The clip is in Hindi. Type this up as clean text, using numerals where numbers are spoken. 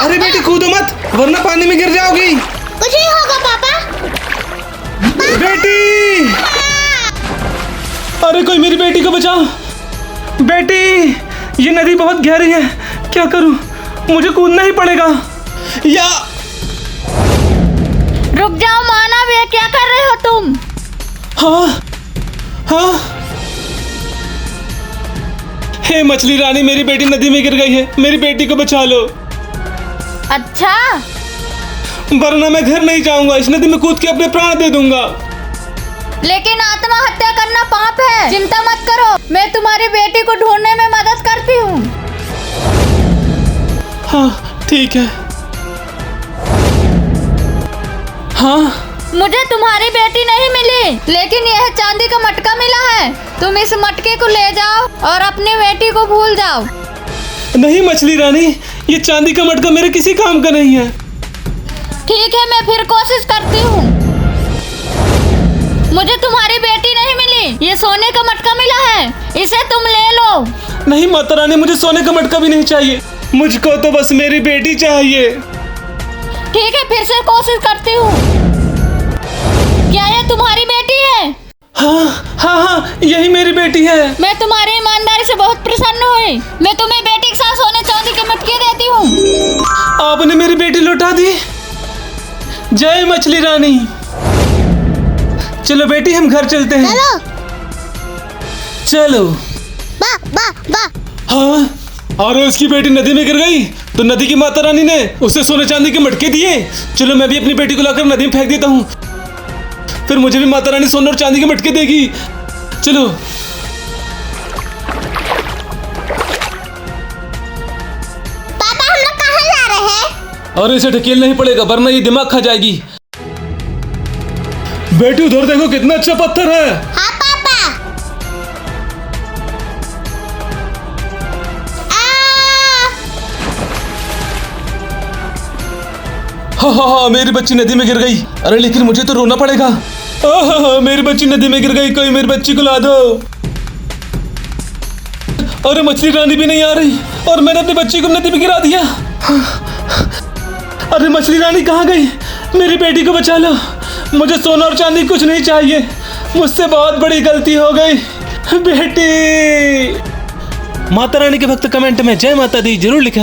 अरे बेटी कूदो मत, वरना पानी में गिर जाओगी। कुछ नहीं होगा पापा। बेटी, अरे कोई मेरी बेटी को बचाओ। बेटी, ये नदी बहुत गहरी है, क्या करूं? मुझे कूदना ही पड़ेगा। या रुक जाओ मानव, ये क्या कर रहे हो तुम? हाँ हाँ, हे मछली रानी, मेरी बेटी नदी में गिर गई है, मेरी बेटी को बचा लो। अच्छा, वरना मैं घर नहीं जाऊंगा, इस नदी में कूद के अपने प्राण दे दूंगा। लेकिन आत्महत्या करना पाप है। चिंता मत करो, मैं तुम्हारी बेटी को ढूंढने में मदद करती हूँ। हाँ ठीक है। हाँ, मुझे तुम्हारी बेटी नहीं मिली, लेकिन यह चांदी का मटका मिला है। तुम इस मटके को ले जाओ और अपनी बेटी को भूल जाओ। नहीं मछली रानी, ये चांदी का मटका मेरे किसी काम का नहीं है। ठीक है, मैं फिर कोशिश करती हूँ। मुझे तुम्हारी बेटी नहीं मिली, ये सोने का मटका मिला है, इसे तुम ले लो। नहीं माता रानी, मुझे सोने का मटका भी नहीं चाहिए, मुझको तो बस मेरी बेटी चाहिए। ठीक है, फिर से कोशिश करती हूँ। क्या ये तुम्हारी बेटी है? हाँ हाँ हाँ, यही मेरी बेटी है। मैं तुम्हारी ईमानदारी से बहुत प्रसन्न हुई। मैं तुम्हें बेटी के साथ सोने चांदी के मटके देती हूँ। आपने मेरी बेटी लौटा दी। जय मछली रानी। चलो बेटी, हम घर चलते हैं। चलो। बा बा बा। हाँ, और उसकी बेटी नदी में गिर गई तो नदी की माता रानी ने उसे सोने चांदी के मटके दिए। चलो मैं भी अपनी बेटी को लाकर नदी में फेंक देता हूँ, फिर मुझे भी माता रानी सोने और चांदी के मटके देगी। चलो। पापा, हम लोग कहाँ जा रहे हैं? और इसे ढकेल नहीं पड़ेगा, वरना ये दिमाग खा जाएगी। बेटी उधर देखो, कितना अच्छा पत्थर है। हाँ पापा। हाँ हाँ हाँ, मेरी बच्ची नदी में गिर गई। अरे लेकिन मुझे तो रोना पड़ेगा। हाँ, मेरी बच्ची नदी में गिर गई, कोई मेरी बच्ची को ला दो। अरे मछली रानी भी नहीं आ रही और मैंने अपनी बच्ची को नदी में गिरा दिया। अरे मछली रानी कहाँ गई? मेरी बेटी को बचा लो, मुझे सोना और चांदी कुछ नहीं चाहिए, मुझसे बहुत बड़ी गलती हो गई। बेटी। माता रानी के भक्त कमेंट में जय माता दी जरूर लिखें।